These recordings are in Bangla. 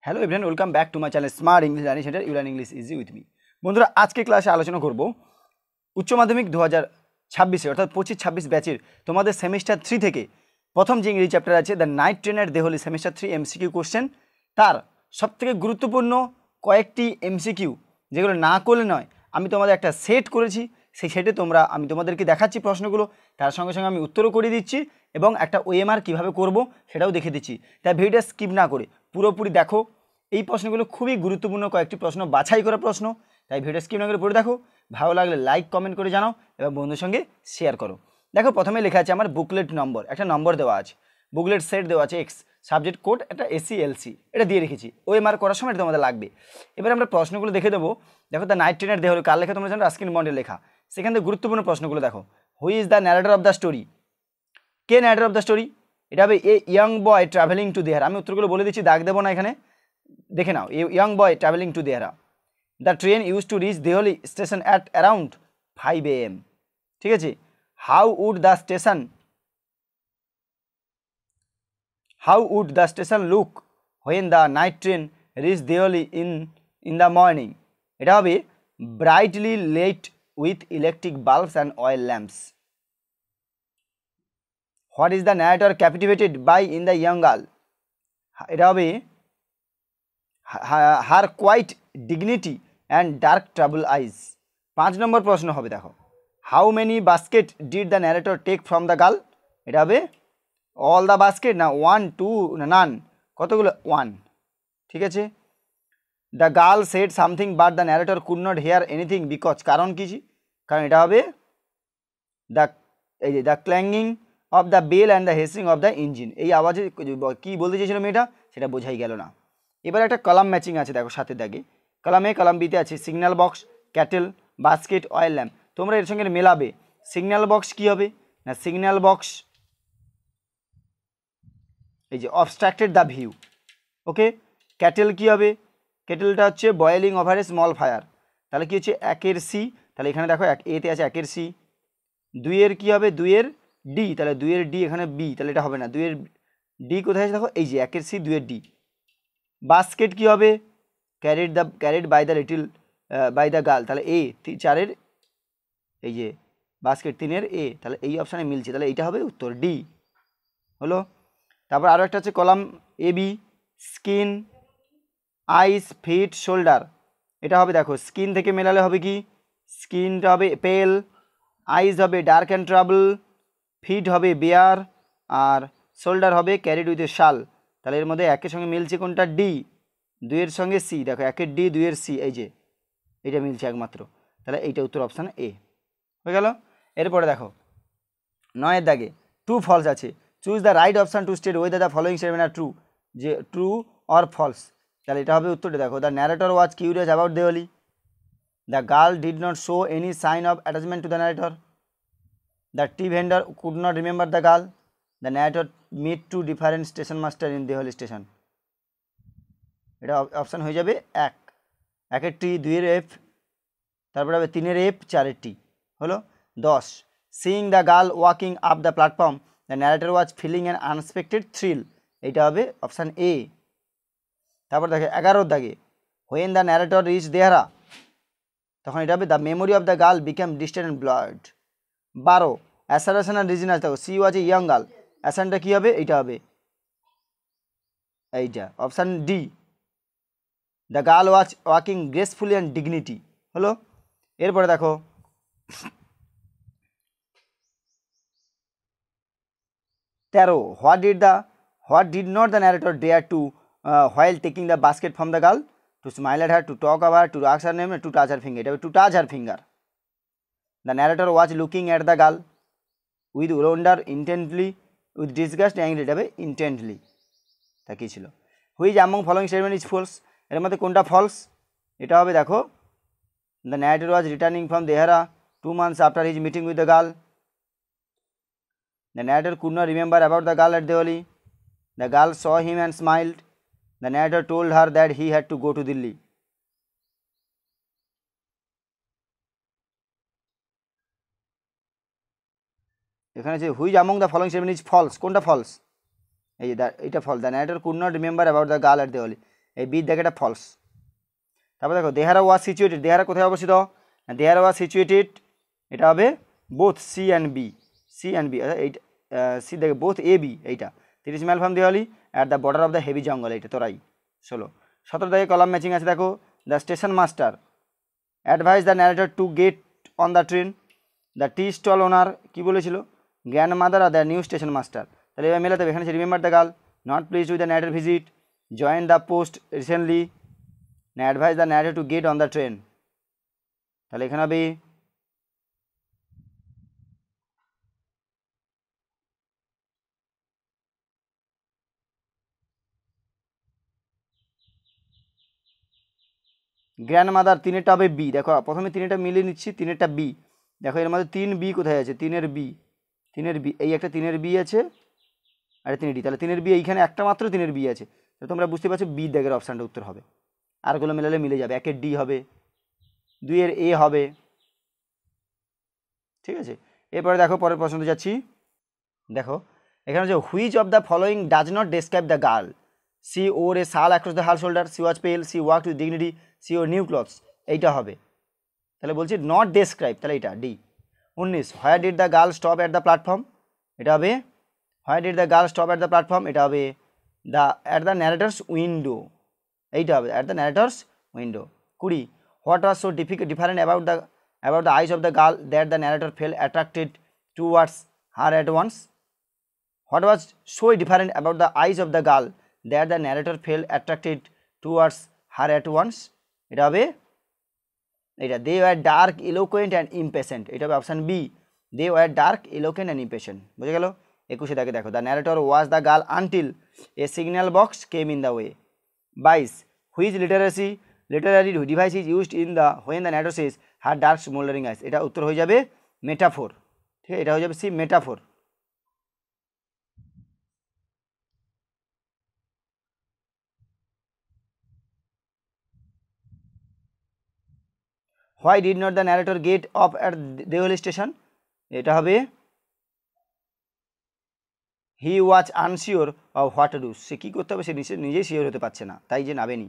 Hello everyone, welcome back to my channel smart English learning centre. You learn English easy with me. বন্ধুরা, আজকে ক্লাসে আলোচনা করব উচ্চ মাধ্যমিক 2026 অর্থাৎ 25-26 ব্যাচের তোমাদের সেমিস্টার 3 থেকে প্রথম যে ইংরেজি চ্যাপ্টার আছে দ্য নাইট ট্রেনের দেহলি সেমিস্টার 3 এমসিকিউ কোশ্চেন, তার সবথেকে গুরুত্বপূর্ণ কয়েকটি এমসিকিউ যেগুলো না করলে নয়, আমি তোমাদের একটা সেট করেছি। সেই সেটে আমি তোমাদেরকে দেখাচ্ছি প্রশ্নগুলো, তার সঙ্গে সঙ্গে আমি উত্তরও করে দিচ্ছি এবং একটা ওএমআর কীভাবে করব সেটাও দেখে দিচ্ছি। তাই ভিডিওটা স্কিপ না করে পুরোপুরি দেখো। এই প্রশ্নগুলো খুবই গুরুত্বপূর্ণ কয়েকটি প্রশ্ন, বাছাই করা প্রশ্ন, তাই ভিডিও স্কিপ না করে পড়ে দেখো। ভালো লাগলে লাইক কমেন্ট করে জানাও এবং বন্ধুর সঙ্গে শেয়ার করো। দেখো, প্রথমে লেখা আছে আমার বুকলেট নম্বর, একটা নম্বর দেওয়া আছে, বুকলেট সেট দেওয়া আছে এক্স, সাবজেক্ট কোড একটা এসি এলসি, এটা দিয়ে রেখেছি। ওএমআর করার সময় এটা তোমাদের লাগবে। এবার আমরা প্রশ্নগুলো দেখে দেবো। দেখো, দ্য নাইট ট্রেনের দেহ কার লেখা তোমরা জানো? রাস্কিন বন্ডের লেখা। সেখান থেকে গুরুত্বপূর্ণ প্রশ্নগুলো দেখো। Who is the narrator of the story? কে ন্যারেটর অফ দ্য স্টোরি? এটা হবে a young boy travelling to Dehra. আমি উত্তরগুলো বলে দিচ্ছি, দাগ দেবো না এখানে, দেখে নাও। A young boy travelling to Dehra. The train use to reach Delhi station at around 5 AM। ঠিক আছে। How would the station look when the night train reach Delhi in the morning? এটা হবে brightly late with electric bulbs and oil lamps. What is the narrator captivated by in the young girl? এটা হবে her quiet dignity and dark trouble eyes. 5 number প্রশ্ন হবে, দেখো, how many basket did the narrator take from the girl? এটা হবে অল দ্য বাস্কেট, না 1 2 না নান, কতগুলো? 1। ঠিক আছে। The girl said something but the narrator could not hear anything because, কারণ কি? কারণ এটা হবে the clanging of the bell and the hissing of the engine. এই আওয়াজে কী বলতে চেয়েছিল মেয়েটা সেটা বোঝাই গেল না। এবার একটা কলাম ম্যাচিং আছে, দেখো সাথে দাগে। কলাম এ কলাম বিতে আছে signal box, cattle, basket, oil lamp. তোমরা এর সঙ্গে মেলাবে। সিগন্যাল বক্স কী হবে? না সিগন্যাল বক্স এই যে obstructed the view. Okay. Kettle কী হবে? ক্যাটেলটা হচ্ছে boiling over a small fire. তাহলে কী হচ্ছে? 1 সি। তাহলে এখানে দেখো এতে আছে 1 সি। 2 কী হবে? 2 ডি। তাহলে 2 ডি এখানে বি, তাহলে এটা হবে না। 2 ডি কোথায় আছে? দেখো এই যে 1 সি 2 ডি। বাস্কেট কী হবে? Carried by the little by the girl. তাহলে এ 4 এই যে বাস্কেট 3 এ, তাহলে এই অপশানে মিলছে, তাহলে এইটা হবে উত্তর ডি। হলো। তারপর আরও একটা হচ্ছে column A B, skin, eyes, feet, shoulder. এটা হবে, দেখো স্কিন থেকে মেলালে হবে কি? স্কিনটা হবে পেল, আইস হবে ডার্ক অ্যান্ড ট্রাবল, ফিট হবে বেয়ার, আর শোল্ডার হবে ক্যারিড উইথ এ শাল। তাহলে এর মধ্যে 1 সঙ্গে মিলছে কোনটা? ডি। 2 সঙ্গে সি, দেখো 1 ডি 2 সি, এই যে এইটা মিলছে একমাত্র, তাহলে এইটা উত্তর অপশান এ হয়ে গেল। এরপরে দেখো 9 দাগে ট্রু ফলস আছে। Choose the right option to state whether the following statement are true, যে ট্রু অর ফলস। তাহলে এটা হবে উত্তরটা, দেখো the narrator was curious about Deoli, the girl did not show any sign of attachment to the narrator, the tea vendor could not remember the girl, the narrator meet two different station master in Deoli station. এটা অপশান হয়ে যাবে 1 টি, 2 এফ, তারপরে হবে 3 এফ, 4 টি। হলো। 10 seeing the girl walking up the platform, the narrator was feeling an unexpected thrill. এইটা হবে অপশান এ। তারপর দেখে 11 দাগে when the narrator reach Dehra, তখন এটা হবে the memory of the girl became distant and blurred. 12 assertion and reasons, দেখো she was a young girl, অ্যাসানটা কী হবে? এইটা হবে এইটা option D, the girl was walking gracefully and dignity. হলো। এরপরে দেখো 13 what did not the narrator dare to while taking the basket from the girl? To smile at her, to talk about her, to ask her name, to touch her finger. এটা হবে to touch her finger. The narrator was looking at the girl with wonder, intently, with disgust, anger. এটা হবে intently. তা কী ছিল? Which among following statement is false? এর মধ্যে কোনটা ফলস? এটা হবে, দেখো the narrator was returning from Dehara 2 months after his meeting with the girl. The narrator could not remember about the girl at Deoli. The girl saw him and smiled. The narrator told her that he had to go to Delhi. এখানে যে which among the following statement is false, কোনটা ফলস? এই যে এটা false. The narrator could not remember about the girl at Deoli, এই বির দাগে এটা ফলস। তারপর দেখো দেহারা ওয়াজ সিচুয়েটেড, দেহারা কোথায় অবস্থিত, দেহারা ওয়াজ সিচুয়েটেড, এটা হবে both C and B, C and B, এইটা সি দেখে বোথ এ বি, এইটা 30 mile from Deoli at the border of the heavy jungle, এইটা তোরাই 16। 17 দাগে কলাম ম্যাচিং আছে, দেখো the station master advise the narrator to get on the train, the tea stall owner কী বলেছিল, গ্র্যান্ড মাদার আর দ্য নিউ স্টেশন মাস্টার, তাহলে এবার মেলাতে হবে। এখানে remember the girl, not please with the narrator visit, join the post recently, advise the narrator to get on the train, তাহলে এখানে হবে গ্র্যান্ড মাদার, তিনেরটা হবে বি। দেখো প্রথমে তিনেরটা মিলিয়ে নিচ্ছি, তিনেরটা বি, দেখো এর মধ্যে 3 বি কোথায় আছে, 3-এর বি, 3-এর বি, এই একটা 3-এর বি আছে আর 3 ডি, তাহলে 3-এর বি এইখানে একটা মাত্র 3-এর বি আছে, তো তোমরা বুঝতে পারছো বি দাগের অপশানটা উত্তর হবে। আরগুলো মেলালে মিলে যাবে, 1-এর ডি হবে, 2-এর এ হবে, ঠিক আছে। এরপরে দেখো পরের প্রশ্নতে যাচ্ছি, দেখো এখানে যে which of the following does not describe the girl, she wore a shawl across the her shoulder, she was pale, she walk with dignity, she wore new clothes, এইটা হবে। তাহলে বলছি নট ডেসক্রাইব, তাহলে এটা D. 19 where did the girl stop at the platform, এটা হবে where did the girl stop at the platform, এটা হবে the at the narrator's window, এইটা হবে at the narrator's window. 20 what was so different about the eyes of the girl that the narrator fell attracted towards her at once, what was so different about the eyes of the girl that the narrator fell attracted towards her at once, এটা হবে এটা they were dark eloquent and impatient, এটা হবে option B, they were dark eloquent and impatient, বুঝে গেল। 21 দাগে দেখো the narrator was the girl until a signal box came in the way. 22 which literary device is used in the when the narrator says her dark smouldering eyes, এটা উত্তর হয়ে যাবে মেটাফোর, ঠিক আছে, এটা হয়ে যাবে C metaphor. Why did not the narrator get off at Deoli station, এটা হবে he was unsure of what to do, সে কী করতে হবে সে নিজেই শিওর হতে পারছে না, তাই যে নাবেনি।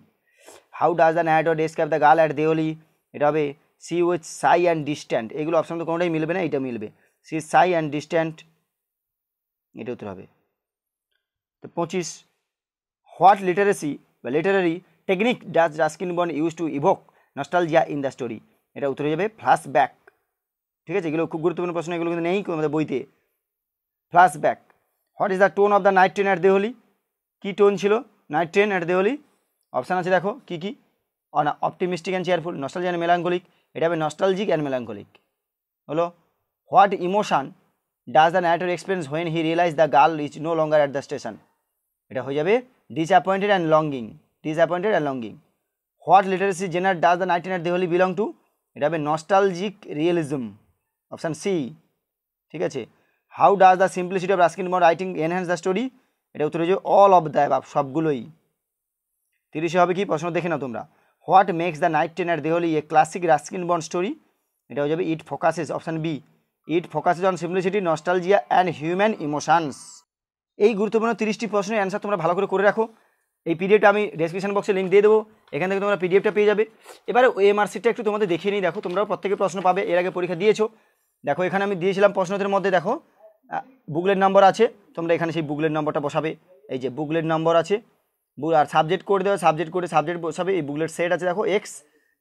How does the narrator describe the girl at Diwali, এটা হবে she with shy and distant, এগুলো অপশান তো কোনোটাই মিলবে না, এটা মিলবে সি সাই অ্যান্ড ডিস্ট্যান্ট, এটা উত্তর হবে। তো 25 হোয়াট লিটারেসি বা Literary technique does Ruskin bond use to evoke nostalgia in the story, এটা উত্তর হয়ে যাবে ফ্ল্যাশব্যাক, ঠিক আছে, এগুলো খুব গুরুত্বপূর্ণ প্রশ্ন, এগুলো কিন্তু নেই আমাদের বইতে। Flashback what is the tone of the night train at Diwali, কী টোন ছিল night train at Diwali, option আছে দেখো কী কী, optimistic and cheerful, nostalgic and melancholic, এটা হবে নস্টালজিক অ্যান্ড মেলাঙ্কলিক হলো। What emotion does the narrator experience when he realise the girl is no longer at the station, এটা হয়ে যাবে disappointed and longing, disappointed and longing. What literacy genre does the night train at Diwali belong to, এটা হবে নস্টালজিক রিয়েলিজম, অপশান সি, ঠিক আছে। How does the simplicity of Ruskin bond writing enhance the story, এটা উত্তর হয়ে যাবে অল অফ দ্য অ্যাবাভ, সবগুলোই। 30 হবে কি প্রশ্ন দেখে নাও তোমরা, what makes the night train at Diwali a classic Ruskin Bond story, এটা হয়ে যাবে it focuses, option B, it focuses on simplicity nostalgia and human emotions. এই গুরুত্বপূর্ণ 30টি প্রশ্নের অ্যান্সার তোমরা ভালো করে রাখো, এই পিডিএফটা আমি ডেসক্রিপশন বক্সে লিঙ্ক দিয়ে দেবো, এখান থেকে তোমরা পিডিএফটা পেয়ে যাবে। এবারে ওএমআর শিটটা একটু তোমাদের দেখিয়ে নিই, দেখো তোমরাও প্রত্যেকে প্রশ্ন পাবে, এর আগে পরীক্ষা দিয়েছো, দেখো এখানে আমি দিয়েছিলাম প্রশ্নদের মধ্যে দেখো বুকলেট নম্বর আছে, তোমরা এখানে সেই বুকলেট নম্বরটা বসাবে, এই যে বুকলেট নম্বর আছে, আর সাবজেক্ট কোড দেওয়া, সাবজেক্ট কোডে সাবজেক্ট বসাবে, এই বুকলেট সেট আছে দেখো এক্স,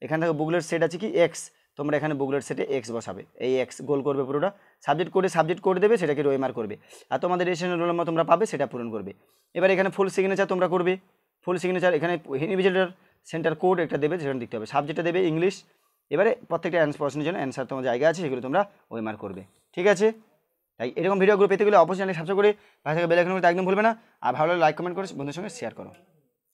এখানে দেখো বুকলেট সেট আছে কি এক্স, তোমরা এখানে বুকলেট সেটে এক্স বসাবে, এই এক্স গোল করবে পুরোটা, সাবজেক্ট কোড দেবে, সেটাকে ওএমআর করবে, আর তোমাদের রেজিস্ট্রেশন রোল নম্বর তোমরা পাবে সেটা পূরণ করবে। এবার এখানে ফুল সিগনেচার তোমরা করবে, ফুল সিগনেচার এখানে ইনভিজিলেটর সেন্টার কোড একটা দেবে, সেখানে দিতে হবে, সাবজেক্টটা দেবে ইংলিশ। এবারে প্রত্যেকটা প্রশ্নের জন্য অ্যান্সার তোমার জায়গা আছে, সেগুলো তোমরা ওএমআর করবে, ঠিক আছে। তাই এরকম ভিডিওগুলো পেতে গেলে অবশ্যই চ্যানেল সাবস্ক্রাইব করে পাশে বেল আইকন করতে একদম ভুলবে না, আর ভালো লাগলে লাইক কমেন্ট করে বন্ধুদের সঙ্গে শেয়ার করো।